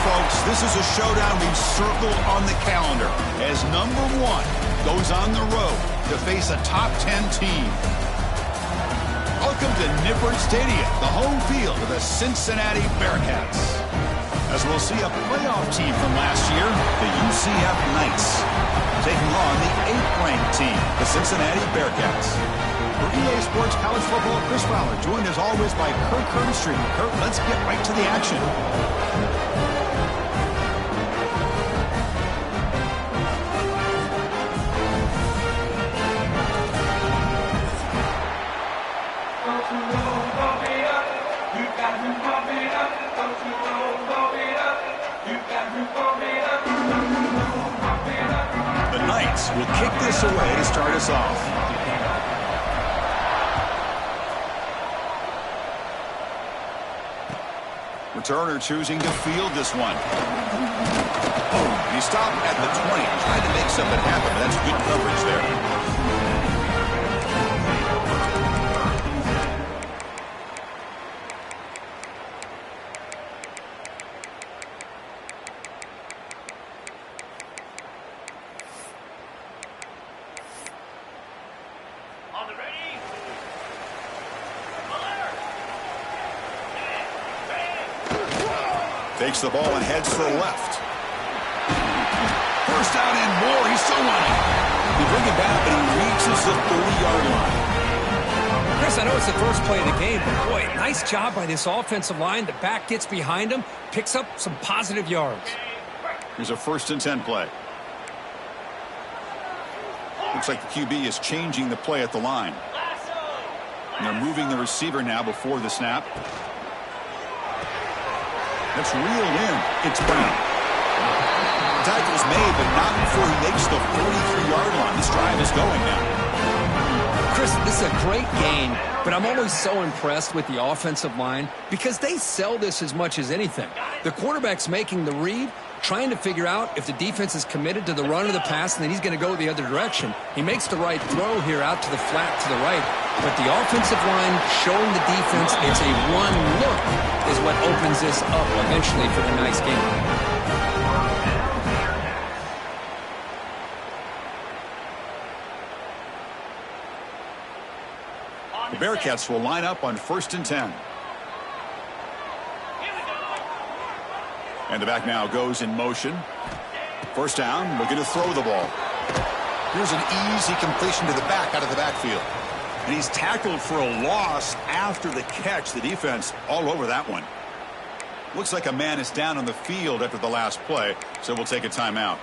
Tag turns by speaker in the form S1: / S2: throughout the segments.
S1: folks, this is a showdown we've circled on the calendar as number 1 goes on the road to face a top 10 team. Welcome to Nippert Stadium, the home field of the Cincinnati Bearcats. As we'll see a playoff team from last year, the UCF Knights, taking on the 8th-ranked team, the Cincinnati Bearcats. For EA Sports College Football, Chris Fowler, joined as always by Kirk Herbstreit. Kirk, let's get right to the action. The Knights will kick this away to start us off. Returner choosing to field this one. Oh, he stopped at the 20, trying to make something happen, but that's good coverage there. Takes the ball and heads for left. First down and more. He's still running. He bring it back, but he reaches the 30-yard line.
S2: Chris, I know it's the first play of the game, but boy, nice job by this offensive line. The back gets behind him, picks up some positive yards.
S1: Here's a 1st and 10 play. Looks like the QB is changing the play at the line. And they're moving the receiver now before the snap. That's reeled in. It's Brown. Tackle's made, but not before he makes the 43-yard line. This drive is going now.
S2: Chris, this is a great gain, but I'm always so impressed with the offensive line because they sell this as much as anything. The quarterback's making the read, trying to figure out if the defense is committed to the run or the pass, and then he's going to go the other direction. He makes the right throw here out to the flat to the right, but the offensive line showing the defense it's a one look is what opens this up eventually for the nice game.
S1: The Bearcats will line up on 1st and 10. And the back now goes in motion. First down, looking to throw the ball. Here's an easy completion to the back out of the backfield. And he's tackled for a loss after the catch. The defense all over that one. Looks like a man is down on the field after the last play, so we'll take a timeout.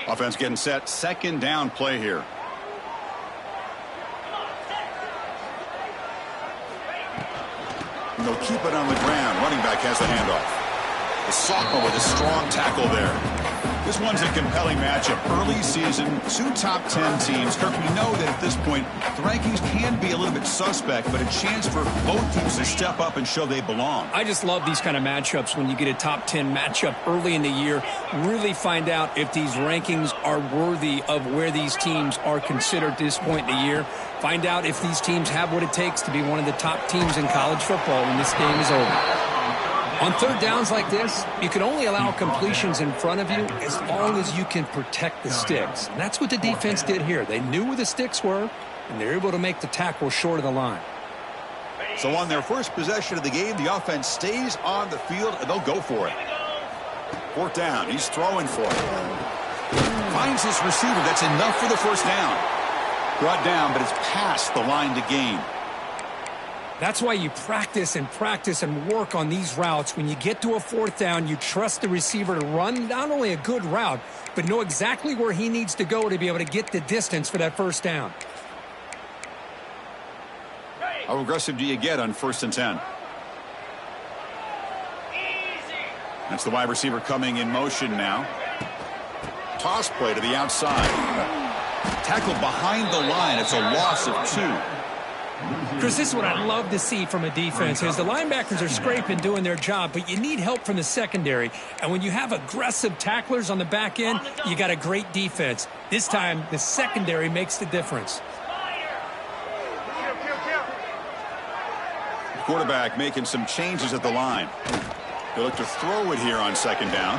S1: Offense getting set. 2nd down play here. And they'll keep it on the ground. Running back has the handoff. The sophomore with a strong tackle there. This one's a compelling matchup. Early season, 2 top 10 teams. Kirk, we know that at this point, the rankings can be a little bit suspect, but a chance for both teams to step up and show they belong.
S2: I just love these kind of matchups when you get a top 10 matchup early in the year. Really find out if these rankings are worthy of where these teams are considered at this point in the year. Find out if these teams have what it takes to be one of the top teams in college football when this game is over. On 3rd downs like this, you can only allow completions in front of you as long as you can protect the sticks. And that's what the defense did here. They knew where the sticks were, and they're able to make the tackle short of the line.
S1: So on their first possession of the game, the offense stays on the field, and they'll go for it. 4th down. He's throwing for it. Finds his receiver. That's enough for the first down. Brought down, but it's past the line to gain.
S2: That's why you practice and work on these routes. When you get to a 4th down, you trust the receiver to run not only a good route, but know exactly where he needs to go to be able to get the distance for that first down.
S1: How aggressive do you get on 1st and 10? That's the wide receiver coming in motion now. Toss play to the outside. Tackled behind the line. It's a loss of 2.
S2: Chris, this is what I love to see from a defense is the linebackers are scraping, doing their job, but you need help from the secondary. And when you have aggressive tacklers on the back end, you got a great defense. This time, the secondary makes the difference.
S1: Quarterback making some changes at the line. He'll look to throw it here on second down.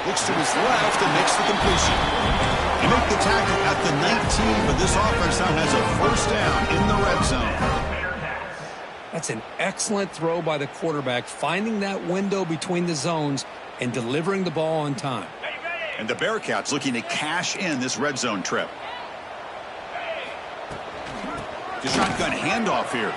S1: Looks to his left and makes the completion. He made the tackle at the 19, but this offense now has a first down in the red zone.
S2: That's an excellent throw by the quarterback, finding that window between the zones and delivering the ball on time.
S1: And the Bearcats looking to cash in this red zone trip. The shotgun handoff here.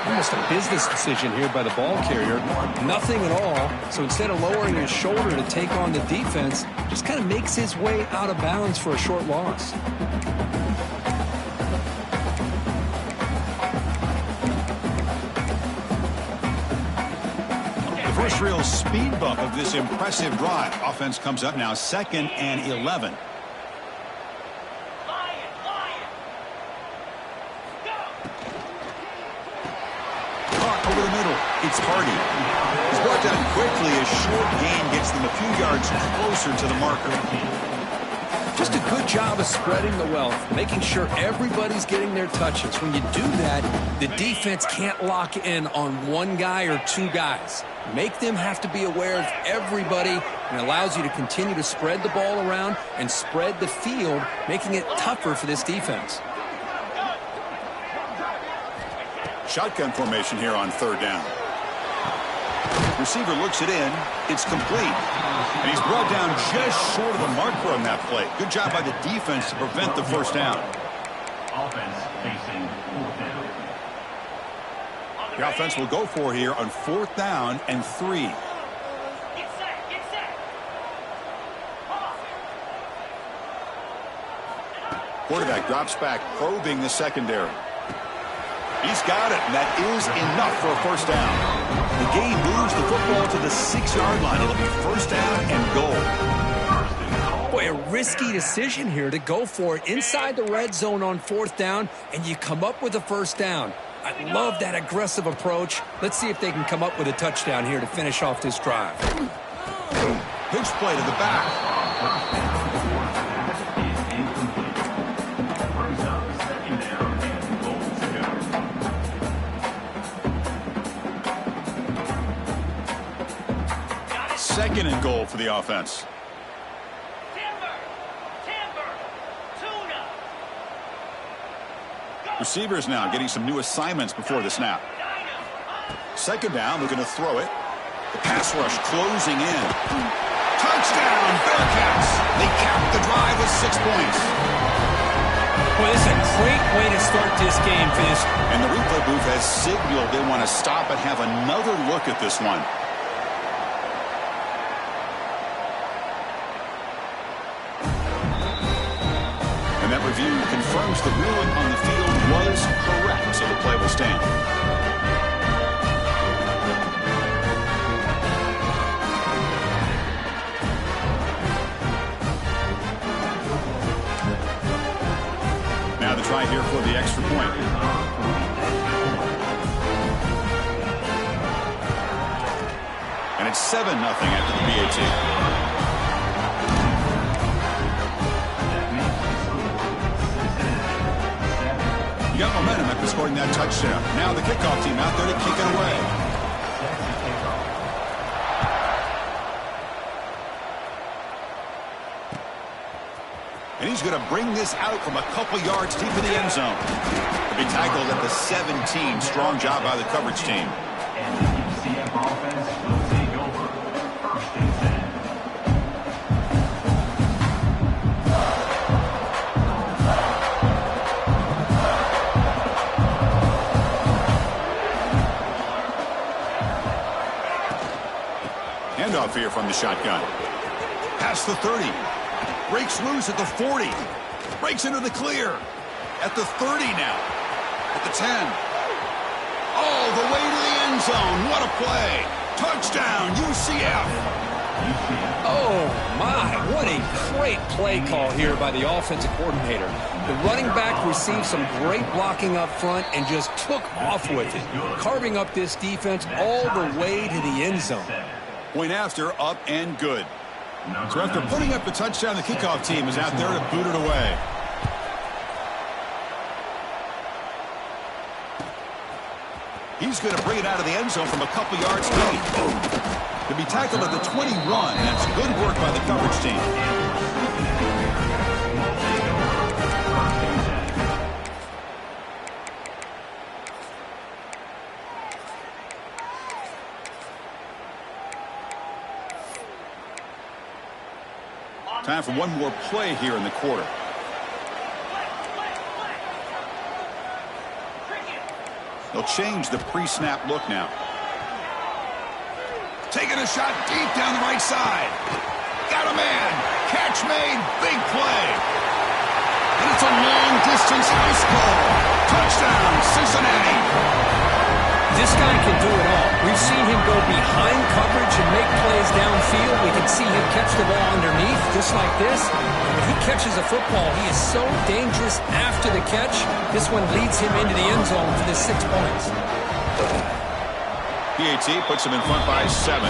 S2: Almost a business decision here by the ball carrier. Nothing at all. So instead of lowering his shoulder to take on the defense, just kind of makes his way out of bounds for a short loss.
S1: The first real speed bump of this impressive drive. Offense comes up now 2nd and 11. Over the middle, it's Hardy. He's brought down quickly. A short gain gets them a few yards closer to the marker.
S2: Just a good job of spreading the wealth, making sure everybody's getting their touches. When you do that, the defense can't lock in on one guy or two guys. Make them have to be aware of everybody, and it allows you to continue to spread the ball around and spread the field, making it tougher for this defense.
S1: Shotgun formation here on third down. Receiver looks it in. It's complete. And he's brought down just short of the marker on that play. Good job by the defense to prevent the first down.
S3: Offense facing fourth down.
S1: The offense will go for here on 4th down and 3.
S3: Get set.
S1: Quarterback drops back, probing the secondary. He's got it, and that is enough for a first down. The game moves the football to the 6-yard line. It'll be first down and goal.
S2: Boy, a risky decision here to go for it inside the red zone on 4th down, and you come up with a first down. I love that aggressive approach. Let's see if they can come up with a touchdown here to finish off this drive.
S1: Pitch play to the back. Second and goal for the offense. Receivers now getting some new assignments before the snap. Second down, looking to throw it. The pass rush closing in. Touchdown, Bearcats. They cap the drive with 6 points.
S2: Well, this is a great way to start this game for this.
S1: And the replay booth has signaled they want to stop and have another look at this one. And that review confirms the ruling on the field was correct, so the play will stand. Now the try here for the extra point. And it's 7-0 after the PAT. You got momentum after scoring that touchdown. Now the kickoff team out there to kick it away. And he's going to bring this out from a couple yards deep in the end zone. He'll be tackled at the 17. Strong job by the coverage team.
S3: And the UCF offense will take over first and 10.
S1: Handoff here from the shotgun. Past the 30. Breaks loose at the 40. Breaks into the clear. At the 30 now. At the 10. All the way to the end zone. What a play. Touchdown, UCF.
S2: Oh, my. What a great play call here by the offensive coordinator. The running back received some great blocking up front and just took off with it, carving up this defense all the way to the end zone.
S1: Point after, up and good. So after putting up the touchdown, the kickoff team is out there to boot it away. He's going to bring it out of the end zone from a couple yards deep. To be tackled at the 21. That's good work by the coverage team. Time for one more play here in the quarter. They'll change the pre-snap look now. Taking a shot deep down the right side. Got a man. Catch made. Big play. And it's a long-distance house call. Touchdown, Cincinnati.
S2: This guy can do it all. We've seen him go behind coverage and make plays downfield. We can see him catch the ball underneath, just like this. And when he catches a football, he is so dangerous after the catch. This one leads him into the end zone for the 6 points.
S1: PAT puts him in front by 7.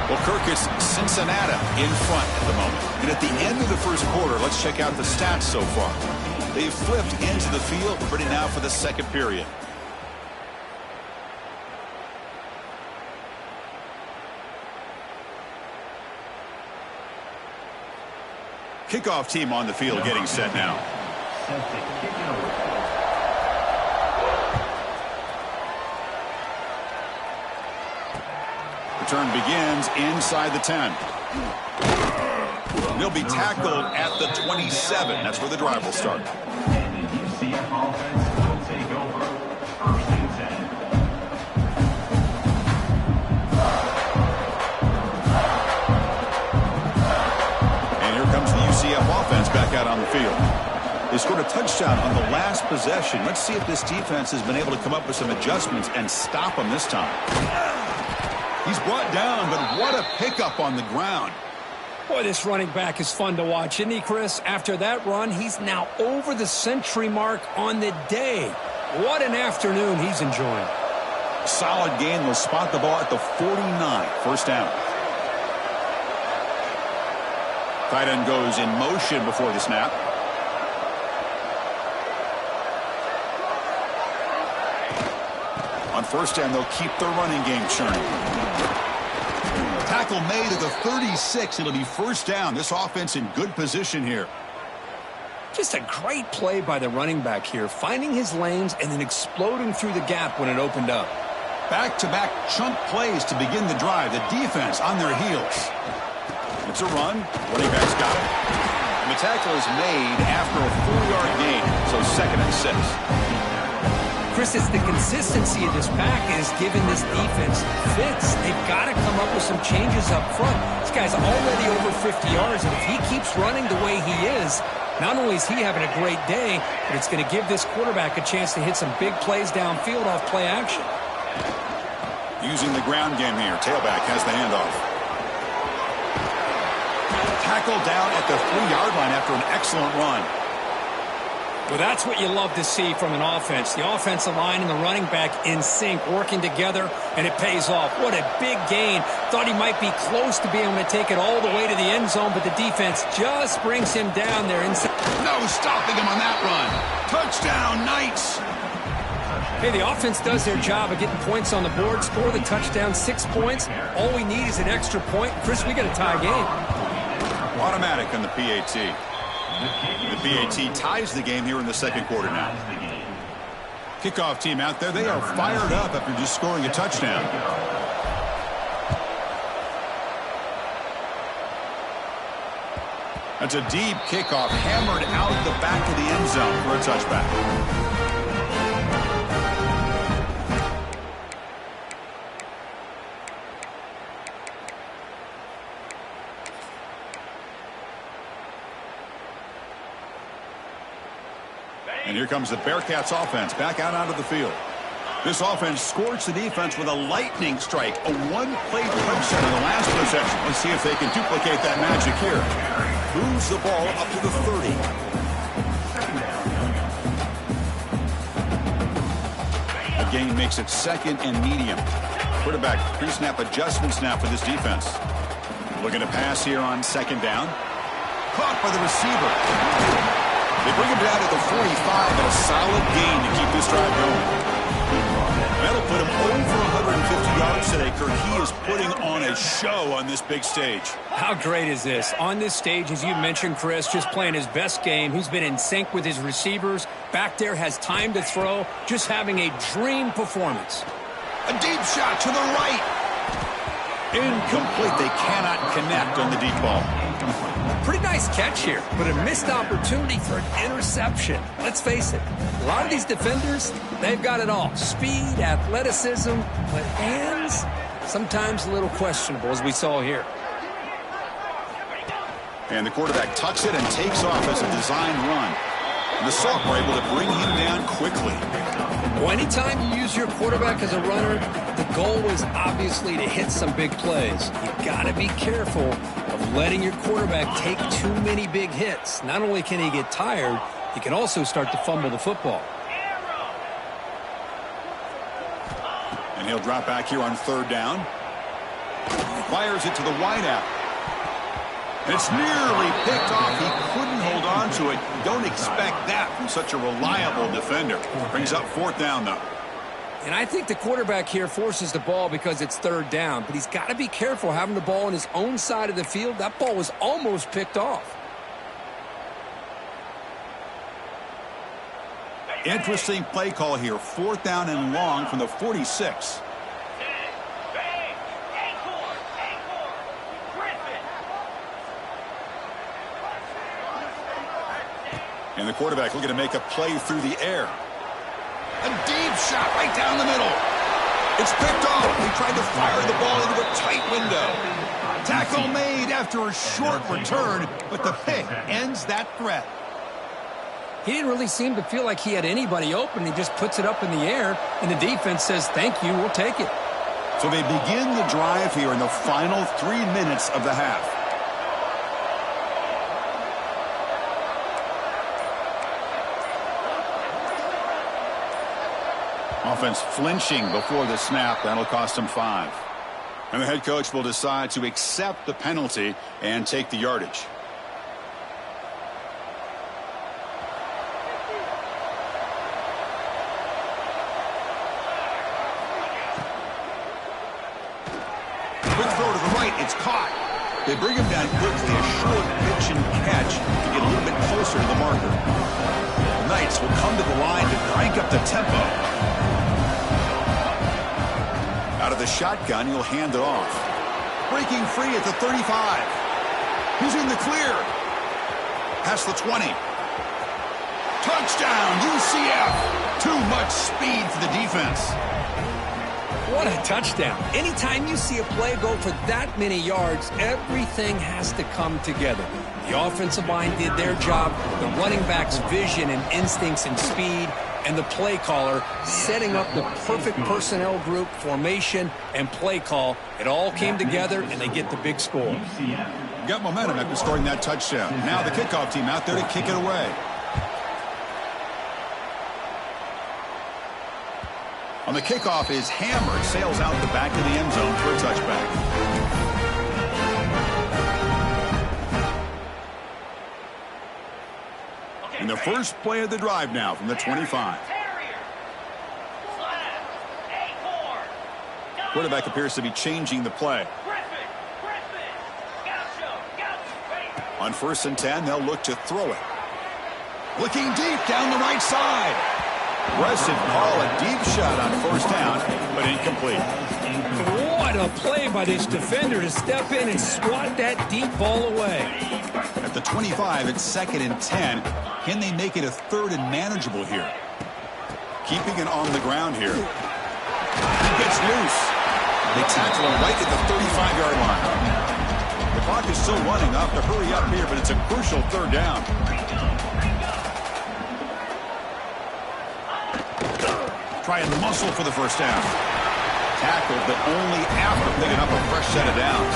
S1: Well, Kirk, it's Cincinnati in front at the moment. And at the end of the first quarter, let's check out the stats so far. They've flipped into the field, ready now for the second period. Kickoff team on the field getting set now. Return begins inside the 10. They'll be tackled at the 27. That's where the drive will start.
S3: And the UCF offense will take over. 1st and 10.
S1: And here comes the UCF offense back out on the field. They scored a touchdown on the last possession. Let's see if this defense has been able to come up with some adjustments and stop them this time. He's brought down, but what a pickup on the ground.
S2: Boy, this running back is fun to watch, isn't he, Chris? After that run, he's now over the century mark on the day. What an afternoon he's enjoying.
S1: Solid gain. Will spot the ball at the 49. First down. Tight end goes in motion before the snap. On first down, they'll keep the running game churning. Tackle made at the 36. It'll be first down. This offense in good position here.
S2: Just a great play by the running back here, finding his lanes and then exploding through the gap when it opened up.
S1: Back-to-back chunk plays to begin the drive. The defense on their heels. It's a run. Running back's got it. And the tackle is made after a 4-yard gain. So 2nd and 6.
S2: Chris, it's the consistency of this pack is giving this defense fits. They've got to come up with some changes up front. This guy's already over 50 yards, and if he keeps running the way he is, not only is he having a great day, but it's going to give this quarterback a chance to hit some big plays downfield off play action.
S1: Using the ground game here. Tailback has the handoff. Tackle down at the 3-yard line after an excellent run.
S2: Well, that's what you love to see from an offense. The offensive line and the running back in sync, working together, and it pays off. What a big gain. Thought he might be close to being able to take it all the way to the end zone, but the defense just brings him down there inside.
S1: No stopping him on that run. Touchdown, Knights.
S2: Hey, the offense does their job of getting points on the board, score the touchdown, 6 points. All we need is an extra point. Chris, we got a tie game.
S1: Automatic on the PAT. The PAT ties the game here in the second quarter now. Kickoff team out there. They are fired up after just scoring a touchdown. That's a deep kickoff hammered out the back of the end zone for a touchback. And here comes the Bearcats offense back out onto the field. This offense scorched the defense with a lightning strike, a one-play touchdown in the last possession. Let's see if they can duplicate that magic here. Moves the ball up to the 30. The gain makes it second and medium. Quarterback pre-snap adjustment snap for this defense. Looking to pass here on second down. Caught by the receiver. They bring him down to the 45, but a solid gain to keep this drive going. That'll put him over 150 yards today, Kirk. He is putting on a show on this big stage.
S2: How great is this? On this stage, as you mentioned, Chris, just playing his best game. He's been in sync with his receivers. Back there, has time to throw. Just having a dream performance.
S1: A deep shot to the right. Incomplete. They cannot connect on the deep ball.
S2: Pretty nice catch here, but a missed opportunity for an interception. Let's face it, a lot of these defenders, they've got it all. Speed, athleticism, but hands, sometimes a little questionable, as we saw here.
S1: And the quarterback tucks it and takes off as a design run. And the Salt were able to bring him down quickly.
S2: Well, anytime you use your quarterback as a runner, the goal is obviously to hit some big plays. You've got to be careful of letting your quarterback take too many big hits. Not only can he get tired, he can also start to fumble the football.
S1: And he'll drop back here on third down. Fires it to the wideout. It's nearly picked off. He couldn't hold on to it. Don't expect that from such a reliable defender. Brings up fourth down, though.
S2: And I think the quarterback here forces the ball because it's third down. But he's got to be careful having the ball on his own side of the field. That ball was almost picked off.
S1: Interesting play call here. Fourth down and long from the 46. And the quarterback looking to make a play through the air. A deep shot right down the middle. It's picked off. He tried to fire the ball into a tight window. Tackle made after a short return, but the pick ends that threat.
S2: He didn't really seem to feel like he had anybody open. He just puts it up in the air, and the defense says, thank you, we'll take it.
S1: So they begin the drive here in the final 3 minutes of the half. Offense flinching before the snap. That'll cost him 5. And the head coach will decide to accept the penalty and take the yardage. Quick throw to the right. It's caught. They bring him down quickly. A short pitch and catch to get a little bit closer to the marker. The Knights will come to the line to crank up the tempo. Out of the shotgun, he'll hand it off. Breaking free at the 35. He's in the clear. Past the 20. Touchdown, UCF. Too much speed for the defense.
S2: What a touchdown. Anytime you see a play go for that many yards, everything has to come together. The offensive line did their job, the running back's vision and instincts and speed, and the play caller setting up the perfect personnel group, formation, and play call. It all came together, and they get the big score.
S1: Got momentum after scoring that touchdown. Now the kickoff team out there to kick it away. On the kickoff is hammered, sails out the back of the end zone for a touchback. And the first play of the drive now from the 25. Quarterback appears to be changing the play. On 1st and 10, they'll look to throw it. Looking deep down the right side. Aggressive call, a deep shot on 1st down, but incomplete.
S2: What a play by this defender to step in and swat that deep ball away.
S1: At the 25, it's 2nd and 10. Can they make it a 3rd and manageable here? Keeping it on the ground here. He gets loose. They tackle him right at the 35-yard line. The clock is still running. They'll have to hurry up here, but it's a crucial 3rd down. Try and muscle for the first down. Tackled, but only after picking up a fresh set of downs.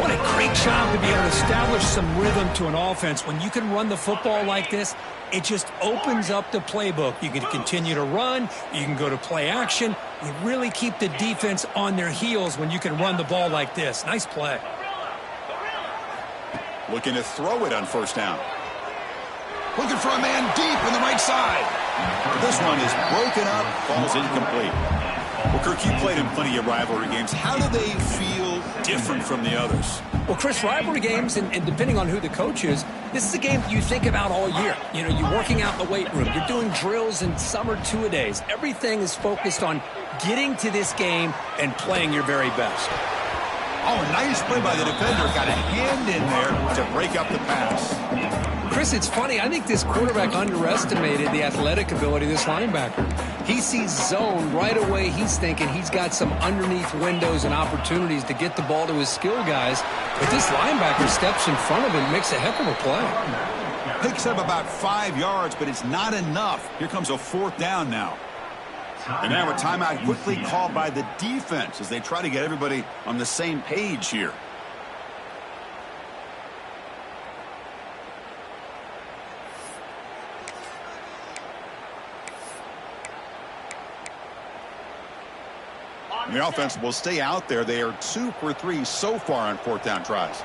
S2: What a great job to be able to establish some rhythm to an offense. When you can run the football like this, it just opens up the playbook. You can continue to run. You can go to play action. You really keep the defense on their heels when you can run the ball like this. Nice play.
S1: Looking to throw it on first down. Looking for a man deep in the right side. This one is broken up, falls incomplete. Well, Kirk, you played in plenty of rivalry games. How do they feel different from the others?
S2: Well, Chris, rivalry games, and depending on who the coach is, this is a game you think about all year. You know, you're working out in the weight room. You're doing drills and some are two-a-days. Everything is focused on getting to this game and playing your very best.
S1: Oh, nice play by the defender. Got a hand in there to break up the pass.
S2: Chris, it's funny. I think this quarterback underestimated the athletic ability of this linebacker. He sees zone right away. He's thinking he's got some underneath windows and opportunities to get the ball to his skill guys. But this linebacker steps in front of him, makes a heck of a play.
S1: Picks up about 5 yards, but it's not enough. Here comes a fourth down now. And now a timeout quickly called by the defense as they try to get everybody on the same page here. And the offense will stay out there. They are 2 for 3 so far on fourth down tries.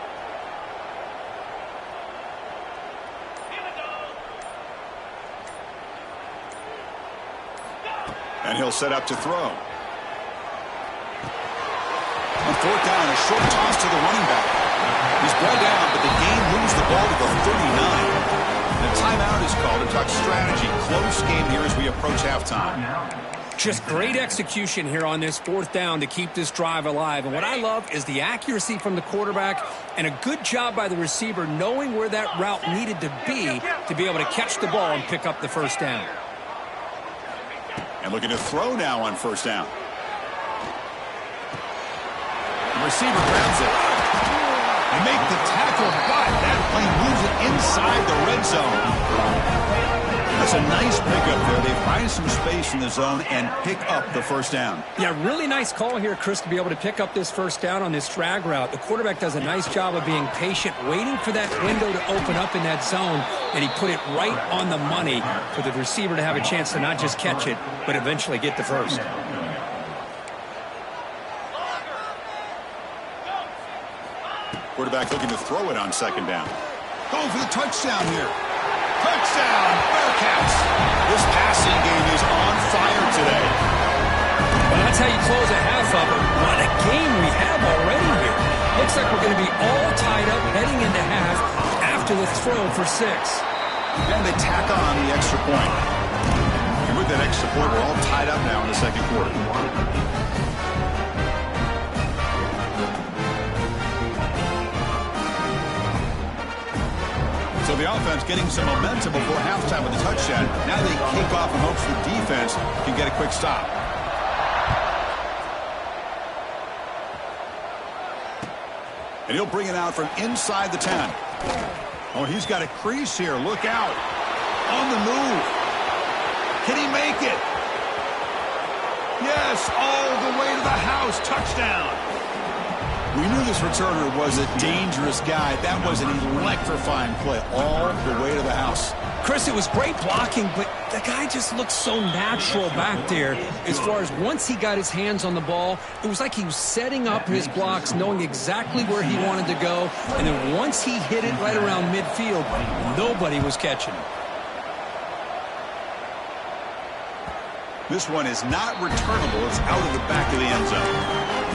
S1: And he'll set up to throw. On fourth down, a short toss to the running back. He's brought down, but the game moves the ball to the 39. And a timeout is called to talk strategy. Close game here as we approach halftime.
S2: Just great execution here on this fourth down to keep this drive alive. And what I love is the accuracy from the quarterback and a good job by the receiver knowing where that route needed to be able to catch the ball and pick up the first down.
S1: And looking to throw now on first down. The receiver grabs it. They make the tackle, but that play moves it inside the red zone. That's a nice pickup there. They find some space in the zone and pick up the first down.
S2: Yeah, really nice call here, Chris, to be able to pick up this first down on this drag route. The quarterback does a nice job of being patient, waiting for that window to open up in that zone, and he put it right on the money for the receiver to have a chance to not just catch it, but eventually get the first.
S1: Quarterback looking to throw it on second down. Going for the touchdown here. Touchdown, Bearcats. This passing game is on fire today.
S2: Well, that's how you close a half of it. What a game we have already here. Looks like we're going to be all tied up heading into half after the throw for 6.
S1: And they tack on the extra point. And with that extra point, we're all tied up now in the second quarter. So the offense getting some momentum before halftime with the touchdown. Now they kick off in hopes the defense can get a quick stop. And he'll bring it out from inside the 10. Oh, he's got a crease here. Look out. On the move. Can he make it? Yes, all the way to the house. Touchdown. We knew this returner was a dangerous guy. That was an electrifying play all the way to the house.
S2: Chris, it was great blocking, but the guy just looked so natural back there. As far as once he got his hands on the ball, it was like he was setting up his blocks, knowing exactly where he wanted to go. And then once he hit it right around midfield, nobody was catching him.
S1: This one is not returnable. It's out of the back of the end zone.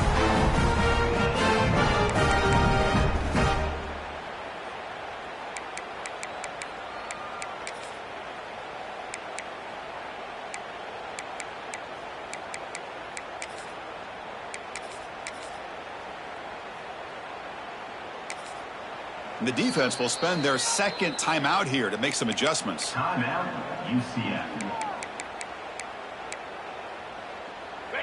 S1: The defense will spend their second timeout here to make some adjustments.
S3: Timeout, UCF.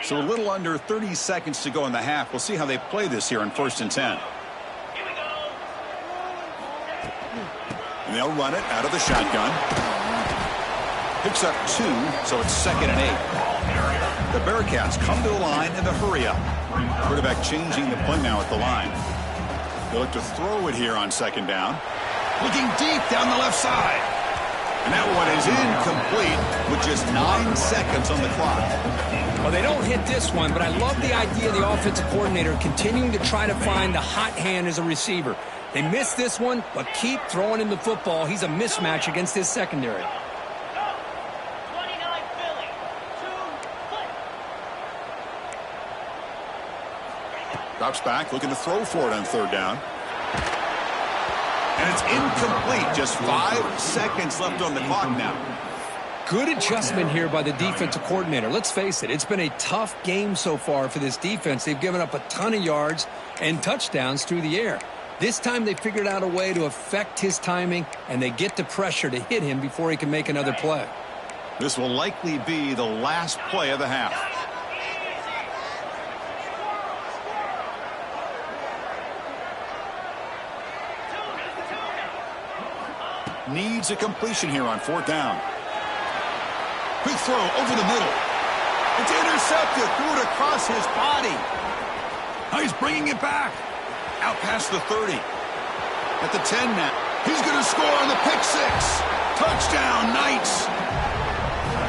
S1: So a little under 30 seconds to go in the half. We'll see how they play this here on 1st and 10. And they'll run it out of the shotgun. Picks up 2, so it's 2nd and 8. The Bearcats come to the line in the hurry-up. Quarterback changing the play now at the line. They look to throw it here on 2nd down. Looking deep down the left side. And that one is incomplete with just 9 seconds on the clock.
S2: Well, they don't hit this one, but I love the idea of the offensive coordinator continuing to try to find the hot hand as a receiver. They missed this one, but keep throwing him the football. He's a mismatch against his secondary.
S1: Drops back, looking to throw for it on 3rd down. And it's incomplete. Just 5 seconds left on the clock now.
S2: Good adjustment here by the defensive coordinator. Let's face it, it's been a tough game so far for this defense. They've given up a ton of yards and touchdowns through the air. This time they figured out a way to affect his timing, and they get the pressure to hit him before he can make another play.
S1: This will likely be the last play of the half. Needs a completion here on 4th down. Quick throw over the middle. It's intercepted. Threw it across his body. Now he's bringing it back. Out past the 30. At the 10 now. He's going to score on the pick 6. Touchdown, Knights.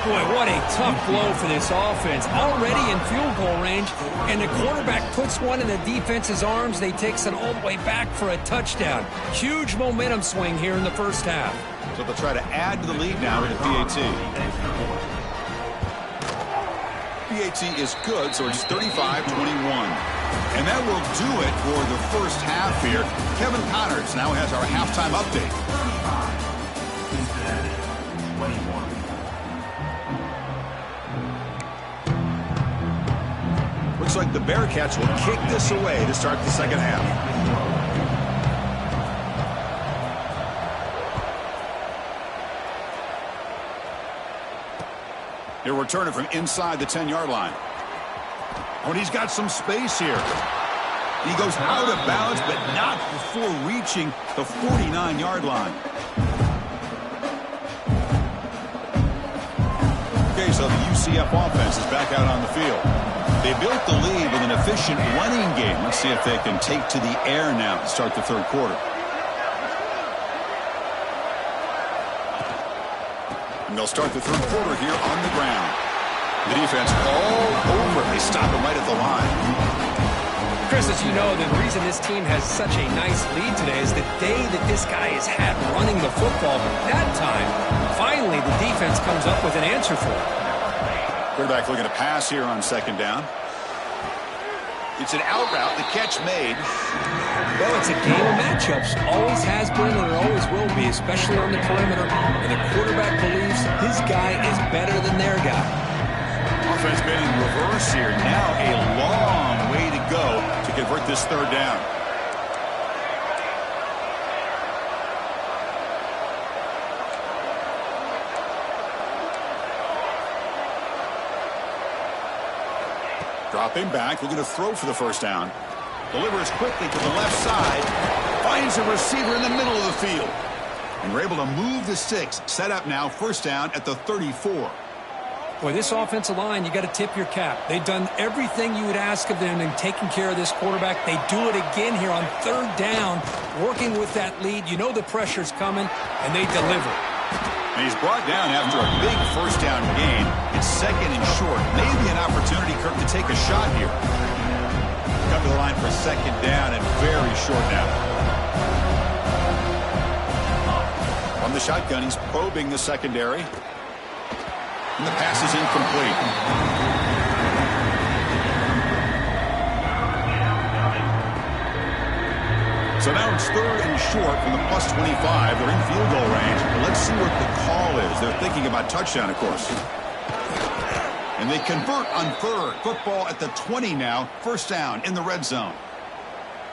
S2: Boy, what a tough blow for this offense. Already in field goal range, and the quarterback puts one in the defense's arms. They takes it all the way back for a touchdown. Huge momentum swing here in the first half.
S1: So they'll try to add to the lead now in the PAT. PAT is good, so it's 35-21. And that will do it for the first half here. Kevin Connors now has our halftime update. Looks like the Bearcats will kick this away to start the second half. He'll return it from inside the 10-yard line. Oh, and he's got some space here. He goes out of bounds, but not before reaching the 49-yard line. Okay, so the UCF offense is back out on the field. They built the lead with an efficient running game. Let's see if they can take to the air now to start the 3rd quarter. And they'll start the 3rd quarter here on the ground. The defense all over. They stop him right at the line.
S2: Chris, as you know, the reason this team has such a nice lead today is the day that this guy has had running the football. But that time, finally, the defense comes up with an answer for it.
S1: Quarterback looking to pass here on 2nd down. It's an out route. The catch made.
S2: Well, it's a game of matchups. Always has been and it always will be, especially on the perimeter. And the quarterback believes his guy is better than their guy.
S1: Offense been in reverse here. Now a long way to go to convert this 3rd down. Dropping back, looking to throw for the 1st down. Delivers quickly to the left side. Finds a receiver in the middle of the field. And we're able to move the 6. Set up now, 1st down at the 34.
S2: Boy, this offensive line, you got to tip your cap. They've done everything you would ask of them in taking care of this quarterback. They do it again here on 3rd down, working with that lead. You know the pressure's coming, and they deliver.
S1: And he's brought down after a big 1st down gain. It's 2nd and short. Maybe an opportunity, Kirk, to take a shot here. Come to the line for 2nd down and very short now. From the shotgun, he's probing the secondary. And the pass is incomplete. So now it's 3rd and short from the plus 25. They're in field goal range. But let's see what the call is. They're thinking about touchdown, of course. And they convert on 3rd. Football at the 20 now. 1st down in the red zone.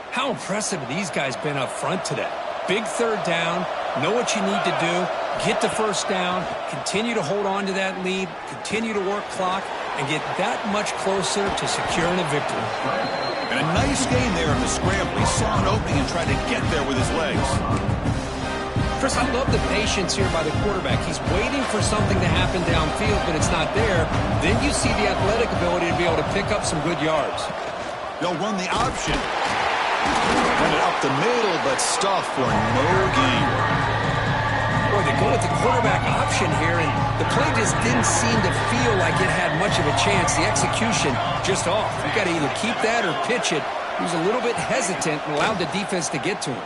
S2: How impressive have these guys been up front today? Big 3rd down. Know what you need to do. Get the 1st down. Continue to hold on to that lead. Continue to work clock. And get that much closer to securing a victory.
S1: And a nice game there in the scramble. He saw an opening and tried to get there with his legs.
S2: Chris, I love the patience here by the quarterback. He's waiting for something to happen downfield, but it's not there. Then you see the athletic ability to be able to pick up some good yards.
S1: They'll run the option. Run it up the middle, but stuffed for no gain.
S2: Boy, they go with the quarterback option here, and the play just didn't seem to feel like it had much of a chance. The execution just off. You've got to either keep that or pitch it. He was a little bit hesitant and allowed the defense to get to him.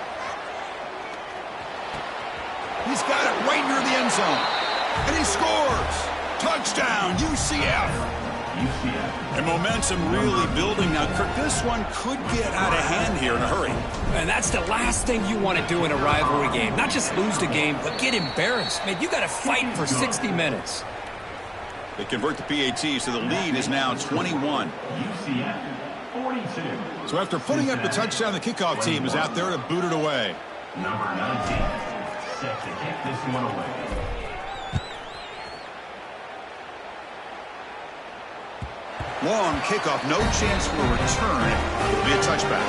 S1: He's got it right near the end zone. And he scores. Touchdown, UCF. And momentum really building now. Kirk, this one could get out of hand here in a hurry.
S2: And that's the last thing you want to do in a rivalry game. Not just lose the game, but get embarrassed. Man, you got to fight for 60 minutes.
S1: They convert the PAT, so the lead is now 21.
S3: UCF 42.
S1: So after putting up the touchdown, the kickoff team is out there to boot it away.
S3: Number 19, set to kick this one away.
S1: Long kickoff, no chance for a return. It'll be a touchback.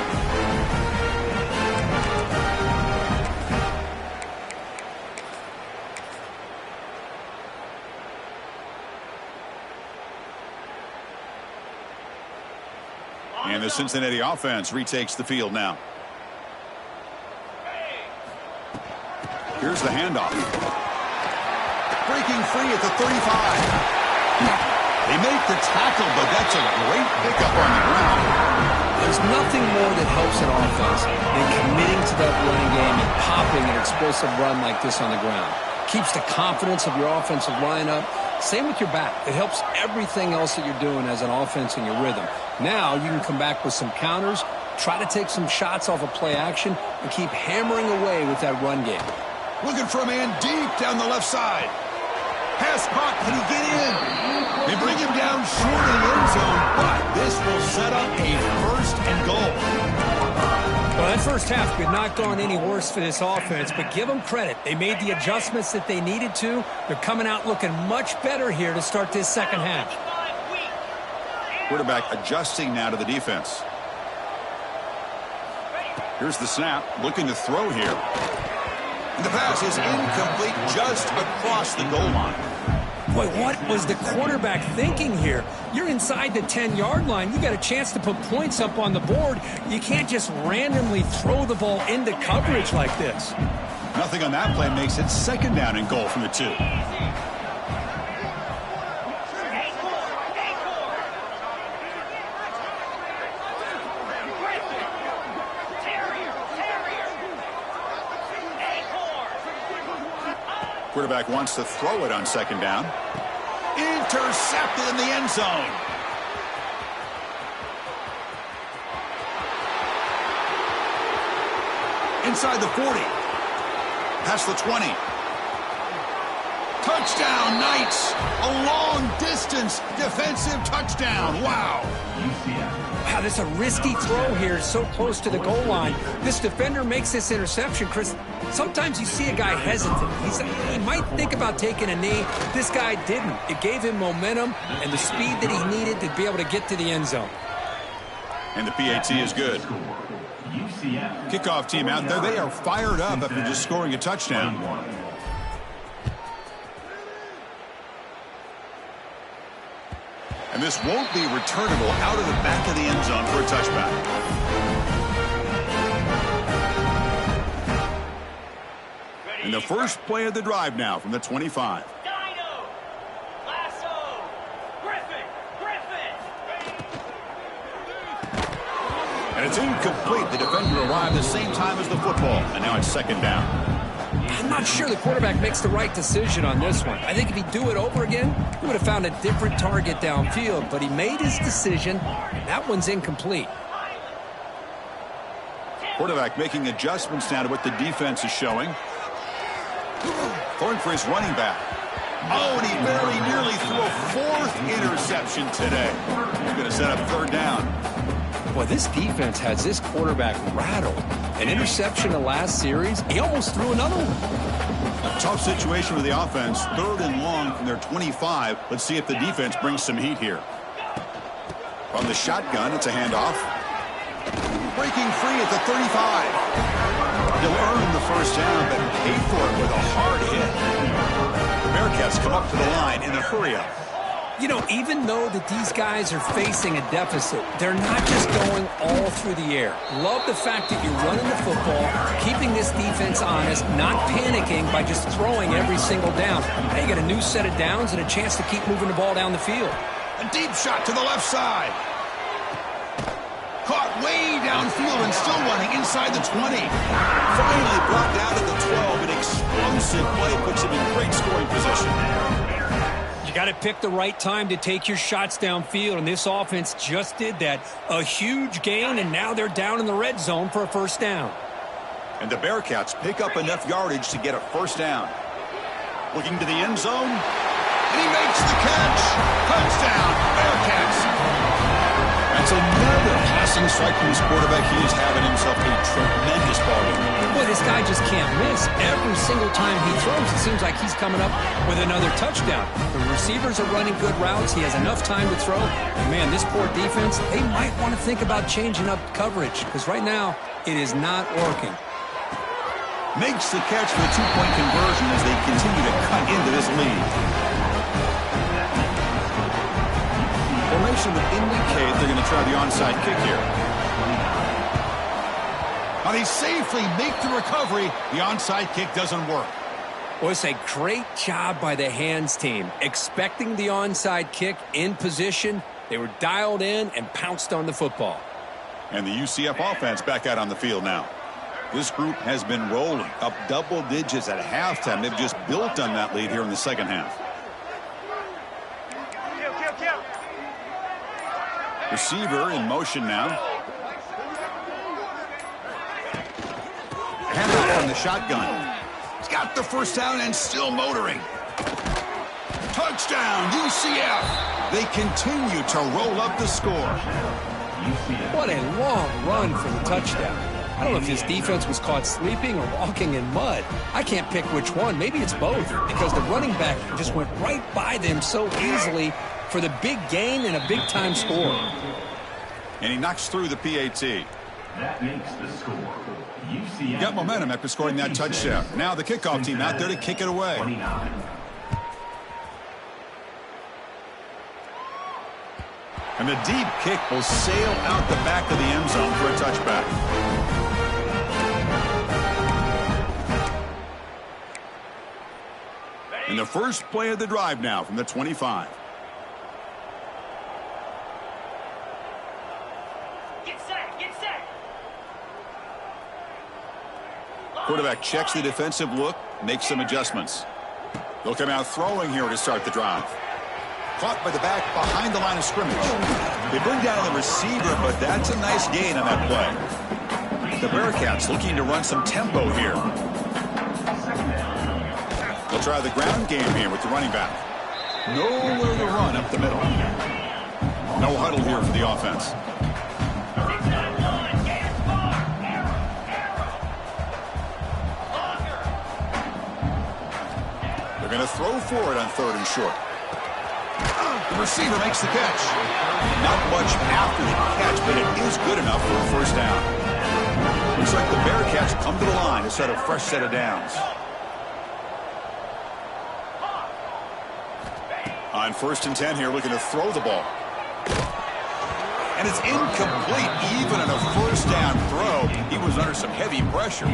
S1: And the Cincinnati offense retakes the field now. Here's the handoff. Breaking free at the 35. They make the tackle, but that's a great pickup on the ground.
S2: There's nothing more that helps an offense than committing to that running game and popping an explosive run like this on the ground. Keeps the confidence of your offensive lineup. Same with your back. It helps everything else that you're doing as an offense in your rhythm. Now you can come back with some counters, try to take some shots off of play action, and keep hammering away with that run game.
S1: Looking for a man deep down the left side. Pass caught. Can he get in? They bring him down short in the end zone, but this will set up a first and goal.
S2: Well, that first half could not gone any worse for this offense, but give them credit. They made the adjustments that they needed to. They're coming out looking much better here to start this second half.
S1: Quarterback adjusting now to the defense. Here's the snap. Looking to throw here. And the pass is incomplete just across the goal line.
S2: Boy, what was the quarterback thinking here? You're inside the 10-yard line. You got a chance to put points up on the board. You can't just randomly throw the ball into coverage like this.
S1: Nothing on that play makes it second down and goal from the 2. Quarterback wants to throw it on second down. Intercepted in the end zone. Inside the 40. Past the 20. Touchdown, Knights. A long distance defensive touchdown. Wow.
S2: Wow, this is a risky throw here, so close to the goal line. This defender makes this interception, Chris. Sometimes you see a guy hesitant. He might think about taking a knee. This guy didn't. It gave him momentum and the speed that he needed to be able to get to the end zone.
S1: And the PAT is good. Kickoff team out there, they are fired up after just scoring a touchdown. And this won't be returnable out of the back of the end zone for a touchback. And the first play of the drive now from the 25. And it's incomplete. The defender arrived the same time as the football. And now it's second down.
S2: I'm not sure the quarterback makes the right decision on this one. I think if he'd do it over again, he would have found a different target downfield. But he made his decision. That one's incomplete.
S1: Quarterback making adjustments now to what the defense is showing. Throwing for his running back. Oh, and he very nearly threw a fourth interception today. He's going to set up third down.
S2: Boy, this defense has this quarterback rattled. An interception the last series. He almost threw another one.
S1: A tough situation for the offense. Third and long from their 25. Let's see if the defense brings some heat here. From the shotgun, it's a handoff. Breaking free at the 35. He'll earn the first down, but pay for it with a hard hit. The Bearcats come up to the line in a hurry-up.
S2: You know, even though that these guys are facing a deficit, they're not just going all through the air. Love the fact that you're running the football, keeping this defense honest, not panicking by just throwing every single down. Now you get a new set of downs and a chance to keep moving the ball down the field.
S1: A deep shot to the left side. Caught way downfield and still running inside the 20. Finally brought down to the 12. An explosive play puts him in great scoring position.
S2: You got to pick the right time to take your shots downfield, and this offense just did that. A huge gain, and now they're down in the red zone for a first down.
S1: And the Bearcats pick up enough yardage to get a first down. Looking to the end zone, and he makes the catch. Touchdown, Bearcats. That's another passing strike from his quarterback. He is having himself a tremendous ball game.
S2: Boy, this guy just can't miss. Every single time he throws, it seems like he's coming up with another touchdown. The receivers are running good routes. He has enough time to throw. And man, this poor defense, they might want to think about changing up coverage because right now it is not working.
S1: Makes the catch for the two-point conversion as they continue to cut into this lead. Formation would indicate they're going to try the onside kick here. Now they safely make the recovery. The onside kick doesn't work.
S2: Well, it's a great job by the hands team. Expecting the onside kick in position, they were dialed in and pounced on the football.
S1: And the UCF offense back out on the field now. This group has been rolling up double digits at halftime. They've just built on that lead here in the second half. Receiver in motion now. Handoff from the shotgun. He's got the first down and still motoring. Touchdown, UCF. They continue to roll up the score.
S2: What a long run for the touchdown. I don't know if his defense was caught sleeping or walking in mud. I can't pick which one. Maybe it's both because the running back just went right by them so easily for the big gain and a big-time score.
S1: And he knocks through the PAT.
S3: That makes the score. UCF
S1: Got momentum after scoring that touchdown. Now the kickoff team out there to kick it away.
S3: 29.
S1: And the deep kick will sail out the back of the end zone for a touchback. And the first play of the drive now from the 25.
S4: Get set.
S1: Quarterback checks the defensive look, makes some adjustments. They'll come out throwing here to start the drive. Caught by the back behind the line of scrimmage. They bring down the receiver, but that's a nice gain on that play. The Bearcats looking to run some tempo here. They'll try the ground game here with the running back. Nowhere to run up the middle. No huddle here for the offense. They're going to throw for it on 3rd and short. The receiver makes the catch. Not much after the catch, but it is good enough for a first down. Looks like the Bearcats come to the line to set a fresh set of downs. On 1st and 10 here, looking to throw the ball. And it's incomplete. Even on a first down throw, he was under some heavy pressure.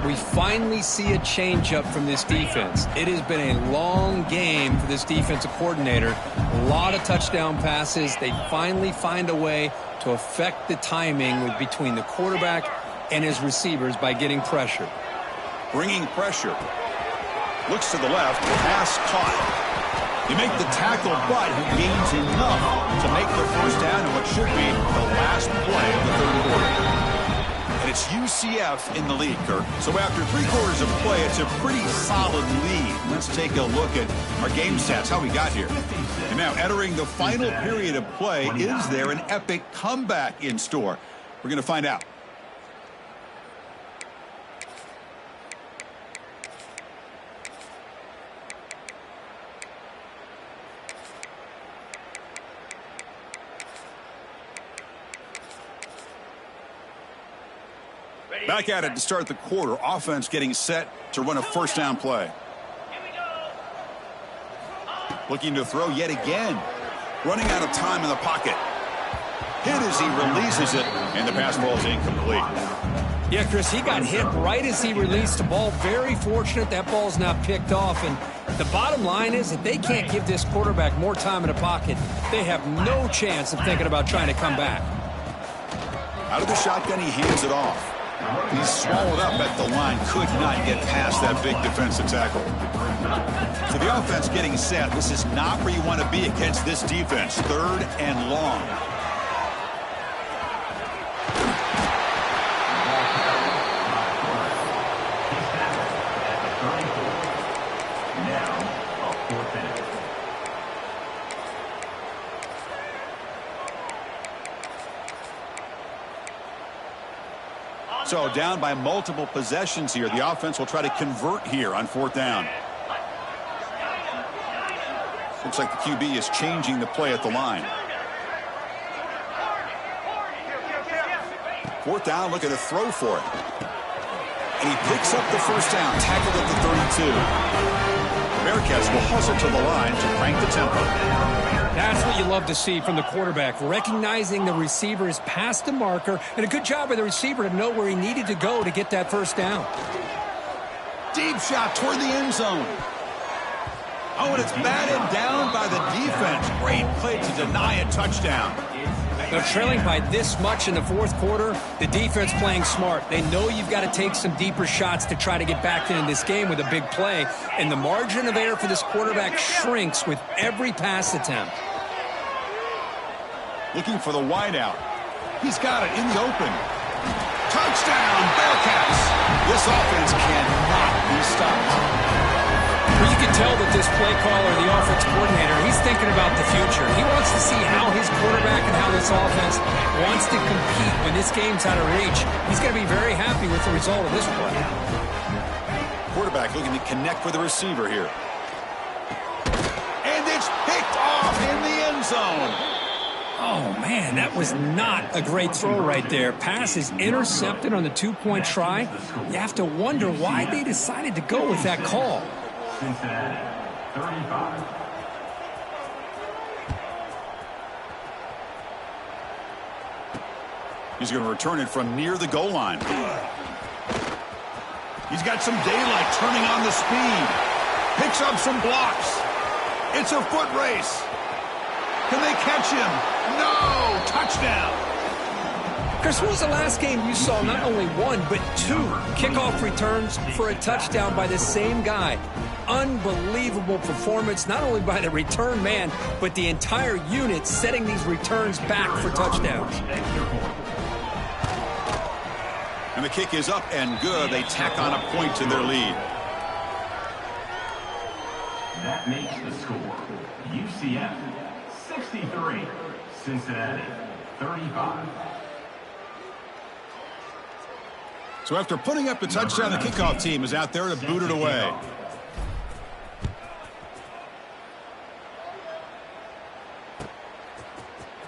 S2: We finally see a changeup from this defense. It has been a long game for this defensive coordinator. A lot of touchdown passes. They finally find a way to affect the timing between the quarterback and his receivers by getting pressure.
S1: Bringing pressure. Looks to the left. Pass caught. You make the tackle, but he gains enough to make the first down in what should be the last play of the 3rd quarter. And it's UCF in the lead, Kirk. So after 3 quarters of play, it's a pretty solid lead. Let's take a look at our game stats, how we got here. And now entering the final period of play, is there an epic comeback in store? We're going to find out. Back at it to start the quarter. Offense getting set to run a first down play. Looking to throw yet again. Running out of time in the pocket. Hit as he releases it, and the pass ball is incomplete.
S2: Yeah, Chris, he got hit right as he released the ball. Very fortunate that ball's not picked off. And the bottom line is that they can't give this quarterback more time in the pocket. They have no chance of thinking about trying to come back.
S1: Out of the shotgun, he hands it off. He's swallowed up at the line. Could not get past that big defensive tackle. So the offense getting set. This is not where you want to be against this defense. 3rd and long. So down by multiple possessions here. The offense will try to convert here on 4th down. Looks like the QB is changing the play at the line. 4th down, looking to throw for it. And he picks up the first down, tackled at the 32. Bearcats will hustle to the line to crank the tempo.
S2: That's what you love to see from the quarterback, recognizing the receiver is past the marker, and a good job by the receiver to know where he needed to go to get that first down.
S1: Deep shot toward the end zone. Oh, and it's batted down by the defense. Great play to deny a touchdown.
S2: They're trailing by this much in the 4th quarter. The defense playing smart. They know you've got to take some deeper shots to try to get back into this game with a big play. And the margin of error for this quarterback shrinks with every pass attempt.
S1: Looking for the wideout. He's got it in the open. Touchdown, Bearcats. This offense cannot be stopped.
S2: Well, you can tell that this play caller, the offense coordinator, he's thinking about the future. He wants to see how his quarterback and how this offense wants to compete when this game's out of reach. He's going to be very happy with the result of this play.
S1: Quarterback looking to connect with the receiver here. And it's picked off in the end zone.
S2: Oh, man, that was not a great throw right there. Pass is intercepted on the 2-point try. You have to wonder why they decided to go with that call.
S3: Cincinnati, 35.
S1: He's going to return it from near the goal line. He's got some daylight turning on the speed. Picks up some blocks. It's a foot race. Can they catch him? No! Touchdown!
S2: Chris, when was the last game you saw not only 1, but 2 kickoff returns for a touchdown by the same guy? Unbelievable performance, not only by the return man, but the entire unit setting these returns back for touchdowns.
S1: And the kick is up and good. They tack on a point to their lead.
S3: That makes the score UCF 63, Cincinnati 35.
S1: So after putting up the touchdown, the kickoff team is out there to boot it away.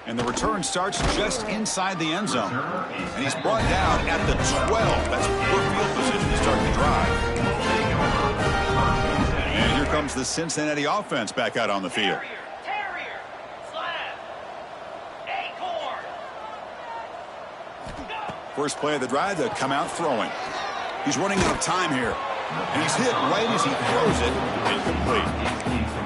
S1: And the return starts just inside the end zone. And he's brought down at the 12. That's poor field position to start the drive. And here comes the Cincinnati offense back out on the field.
S4: Terrier, slab, acorn.
S1: First play of the drive, they come out throwing. He's running out of time here. And he's hit right as he throws it. Incomplete.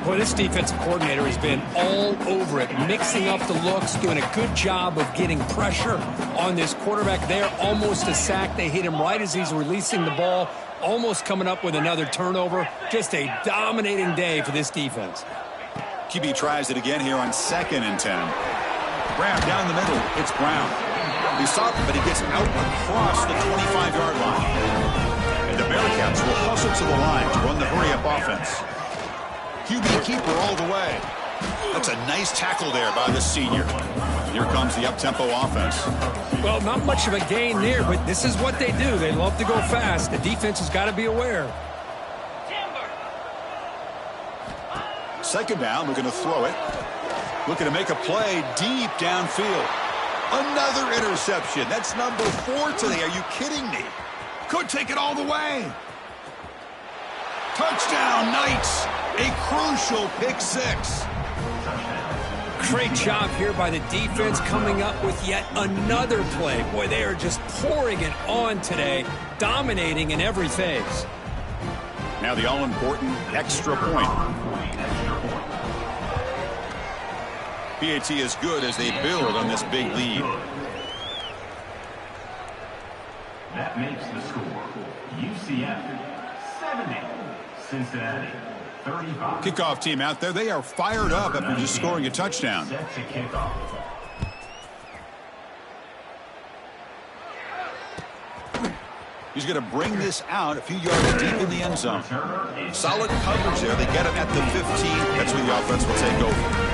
S2: Boy, this defensive coordinator has been all over it, mixing up the looks, doing a good job of getting pressure on this quarterback there. Almost a sack. They hit him right as he's releasing the ball, almost coming up with another turnover. Just a dominating day for this defense.
S1: QB tries it again here on 2nd and 10. Brown down the middle. It's Brown. He stopped, but he gets out across the 25-yard line. And the Bearcats will hustle to the line to run the hurry-up offense. QB keeper all the way. That's a nice tackle there by the senior. Here comes the up-tempo offense.
S2: Well, not much of a gain there, but this is what they do. They love to go fast. The defense has got to be aware.
S1: Second down, looking to throw it. Looking to make a play deep downfield. Another interception. That's number 4 today. Are you kidding me? Could take it all the way. Touchdown, Knights. A crucial pick 6.
S2: Great job here by the defense coming up with yet another play. Boy, they are just pouring it on today, dominating in every phase.
S1: Now the all-important extra point. PAT is good as they build on this big lead.
S3: That makes the score UCF 70, Cincinnati 35.
S1: Kickoff team out there. They are fired up after just scoring a touchdown.
S3: Set to kick off.
S1: He's going to bring this out a few yards deep in the end zone. Solid coverage there. They get him at the 15. That's where the offense will take over.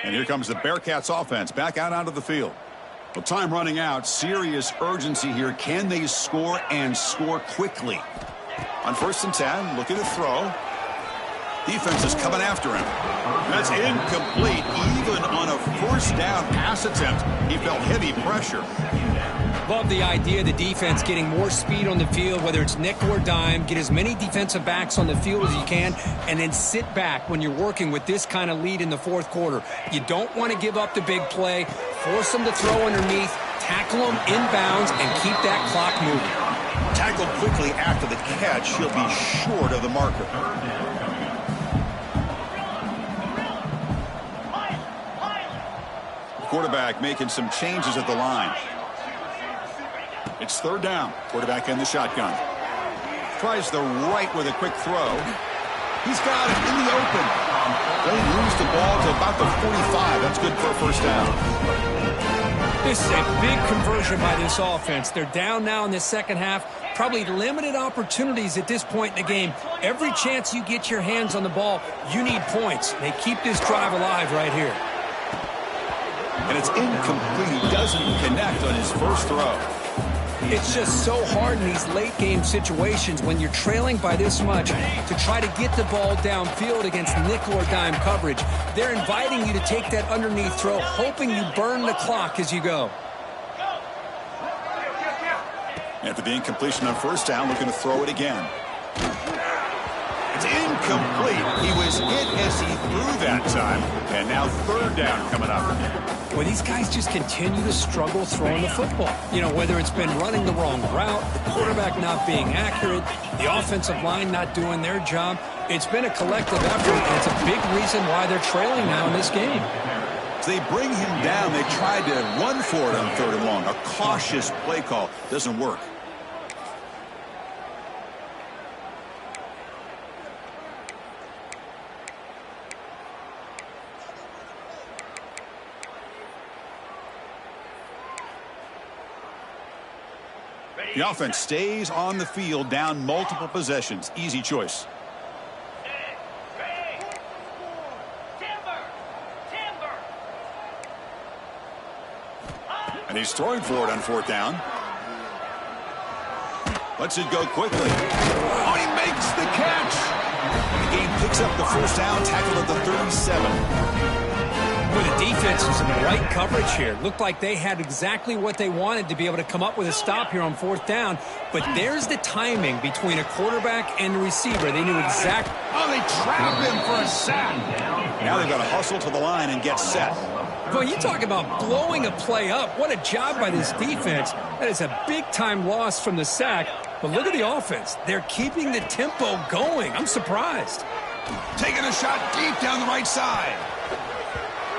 S1: And here comes the Bearcats offense back out onto the field. Well, time running out. Serious urgency here. Can they score and score quickly? On 1st and 10, looking to throw. Defense is coming after him. That's incomplete. Even on a 1st down pass attempt, he felt heavy pressure.
S2: Love the idea of the defense getting more speed on the field, whether it's nickel or dime. Get as many defensive backs on the field as you can, and then sit back when you're working with this kind of lead in the 4th quarter. You don't want to give up the big play. Force them to throw underneath, tackle them inbounds, and keep that clock moving.
S1: Tackled quickly after the catch. He'll be short of the marker. Quarterback making some changes at the line. It's 3rd down. Quarterback in the shotgun. Tries the right with a quick throw. He's got it in the open. They lose the ball to about the 45. That's good for a 1st down.
S2: This is a big conversion by this offense. They're down now in the 2nd half. Probably limited opportunities at this point in the game. Every chance you get your hands on the ball, you need points. They keep this drive alive right here.
S1: And it's incomplete. He doesn't connect on his 1st throw.
S2: It's just so hard in these late-game situations when you're trailing by this much to try to get the ball downfield against nickel or dime coverage. They're inviting you to take that underneath throw, hoping you burn the clock as you go.
S1: After the incompletion on 1st down, looking to throw it again. It's incomplete. He was hit as he threw that time. And now 3rd down coming up.
S2: Well, these guys just continue to struggle throwing the football. You know, whether it's been running the wrong route, the quarterback not being accurate, the offensive line not doing their job. It's been a collective effort, and it's a big reason why they're trailing now in this game.
S1: So they bring him down. They tried to run for it on 3rd and long. A cautious play call doesn't work. The offense stays on the field, down multiple possessions. Easy choice. And he's throwing for it on 4th down. Lets it go quickly. Oh, he makes the catch. The game picks up the 1st down, tackled at the 37.
S2: Well, the defense is in the right coverage here. Looked like they had exactly what they wanted to be able to come up with a stop here on 4th down. But there's the timing between a quarterback and a receiver. They knew exactly.
S1: Oh, they trap him for a sack. Now they've got to hustle to the line and get set.
S2: Well, you talk about blowing a play up. What a job by this defense. That is a big-time loss from the sack. But look at the offense. They're keeping the tempo going. I'm surprised.
S1: Taking a shot deep down the right side.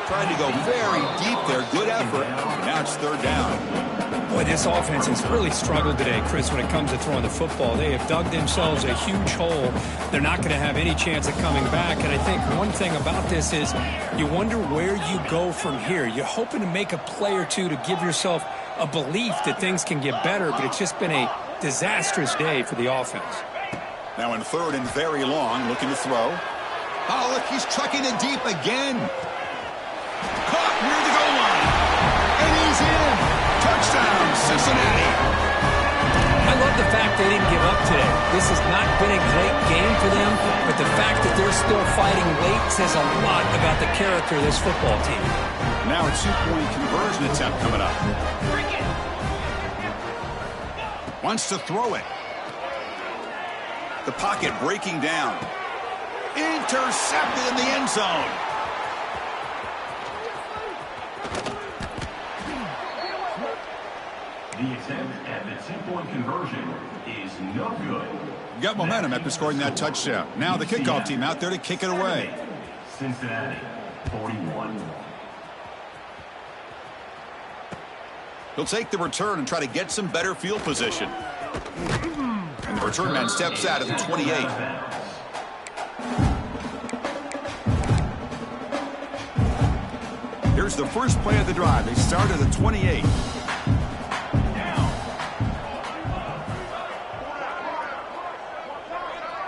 S1: Trying to go very deep there. Good effort. Now it's 3rd down.
S2: Boy, this offense has really struggled today, Chris, when it comes to throwing the football. They have dug themselves a huge hole. They're not going to have any chance of coming back. And I think one thing about this is you wonder where you go from here. You're hoping to make a play or two to give yourself a belief that things can get better, but it's just been a disastrous day for the offense.
S1: Now in 3rd and very long, looking to throw. Oh, look, he's trucking it deep again. Caught near the goal line. And he's in. Touchdown, Cincinnati.
S2: I love love the fact they didn't give up today. This has not been a great game for them, but the fact that they're still fighting late says a lot about the character of this football team.
S1: Now a two-point conversion attempt coming up. Wants to throw it. The pocket breaking down. Intercepted in the end zone.
S3: The attempt at the two-point conversion is no good.
S1: Got momentum after scoring that touchdown. Now the kickoff team out there to kick it away.
S3: Cincinnati, 41.
S1: He'll take the return and try to get some better field position. And the return man steps out at the 28. Here's the first play of the drive. They start at the 28.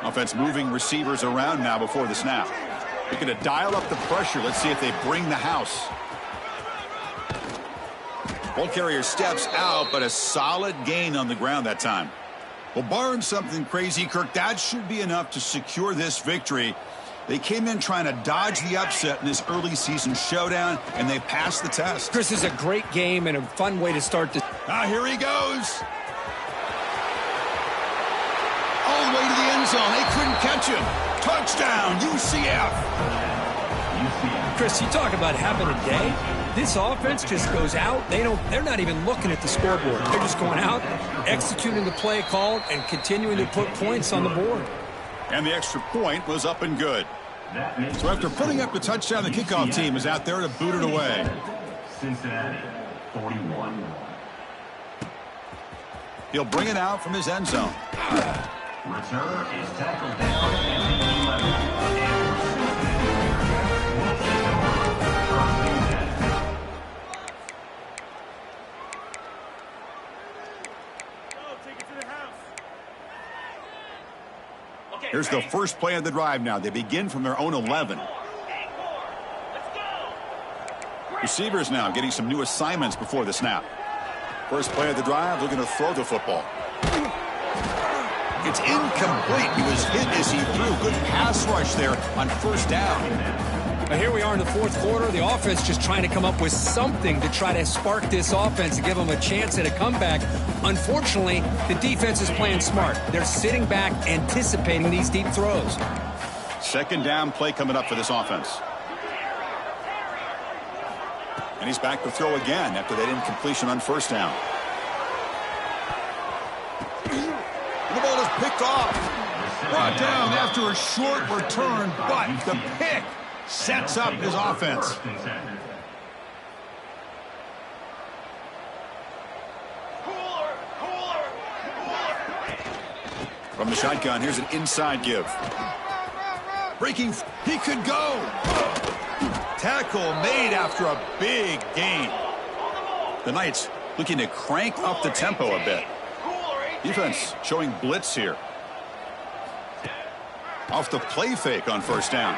S1: Offense moving receivers around now before the snap. They're going to dial up the pressure. Let's see if they bring the house. Ball carrier steps out, but a solid gain on the ground that time. Well, barring something crazy, Kirk, that should be enough to secure this victory. They came in trying to dodge the upset in this early season showdown, and they passed the test.
S2: Chris, is a great game and a fun way to start this.
S1: Here he goes. All the way to the end zone. They couldn't catch him. Touchdown, UCF.
S2: Chris, you talk about having a day. This offense just goes out. They're not even looking at the scoreboard. They're just going out, executing the play called, and continuing to put points on the board.
S1: And the extra point was up and good. So after putting up the touchdown, the kickoff team is out there to boot it away.
S3: Cincinnati, 41.
S1: He'll bring it out from his end zone.
S3: Return is tackled down at the 11.
S1: Here's the first play of the drive now. They begin from their own 11. Receivers now getting some new assignments before the snap. First play of the drive, looking to throw the football. It's incomplete. He was hit as he threw. Good pass rush there on first down.
S2: Now here we are in the fourth quarter. The offense just trying to come up with something to try to spark this offense and give them a chance at a comeback. Unfortunately, the defense is playing smart. They're sitting back, anticipating these deep throws.
S1: Second down play coming up for this offense. And he's back to throw again after that incompletion on first down. The ball is picked off. Brought down after a short return, but the pick sets up his offense. From the shotgun, here's an inside give. Breaking, he could go. Tackle made after a big gain. The Knights looking to crank up the tempo a bit. Defense showing blitz here. Off the play fake on first down.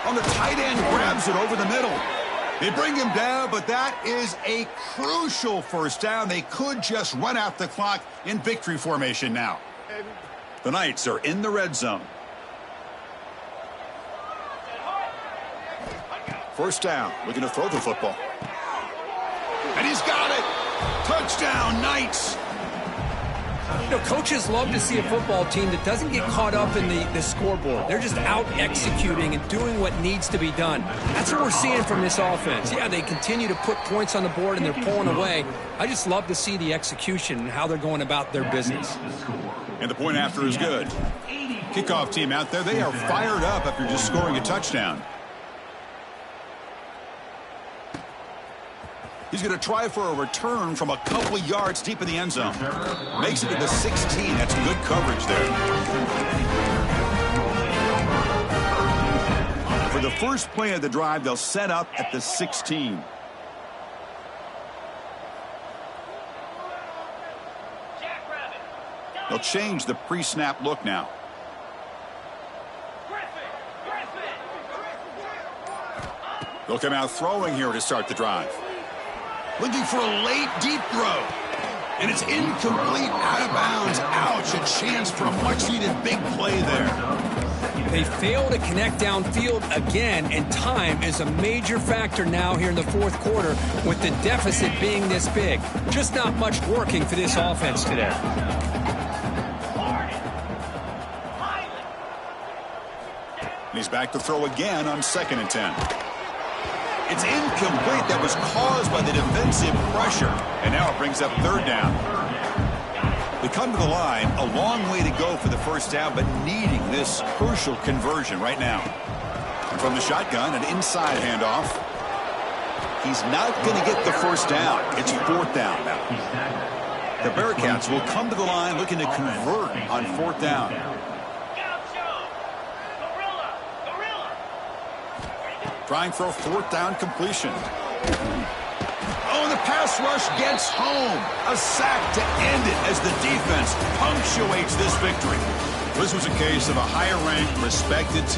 S1: On the tight end, grabs it over the middle. They bring him down, but that is a crucial first down. They could just run out the clock in victory formation now. The Knights are in the red zone. First down, looking to throw the football. And he's got it. Touchdown, Knights.
S2: You know, coaches love to see a football team that doesn't get caught up in the scoreboard. They're just out executing and doing what needs to be done. That's what we're seeing from this offense. Yeah, they continue to put points on the board and they're pulling away. I just love to see the execution and how they're going about their business.
S1: And the point after is good. Kickoff team out there, they are fired up after just scoring a touchdown. He's going to try for a return from a couple of yards deep in the end zone. Makes it to the 16. That's good coverage there. For the first play of the drive, they'll set up at the 16. They'll change the pre-snap look now. They'll come out throwing here to start the drive. Looking for a late, deep throw. And it's incomplete, out of bounds. Ouch, a chance for a much-needed big play there.
S2: They fail to connect downfield again, and time is a major factor now here in the fourth quarter with the deficit being this big. Just not much working for this offense today.
S1: He's back to throw again on 2nd and 10. It's incomplete. That was caused by the defensive pressure. And now it brings up 3rd down. We come to the line, a long way to go for the first down, but needing this crucial conversion right now. And from the shotgun, an inside handoff. He's not going to get the first down. It's 4th down now. The Bearcats will come to the line looking to convert on 4th down. Trying for a 4th down completion. Oh, the pass rush gets home. A sack to end it as the defense punctuates this victory. This was a case of a higher-ranked, respected team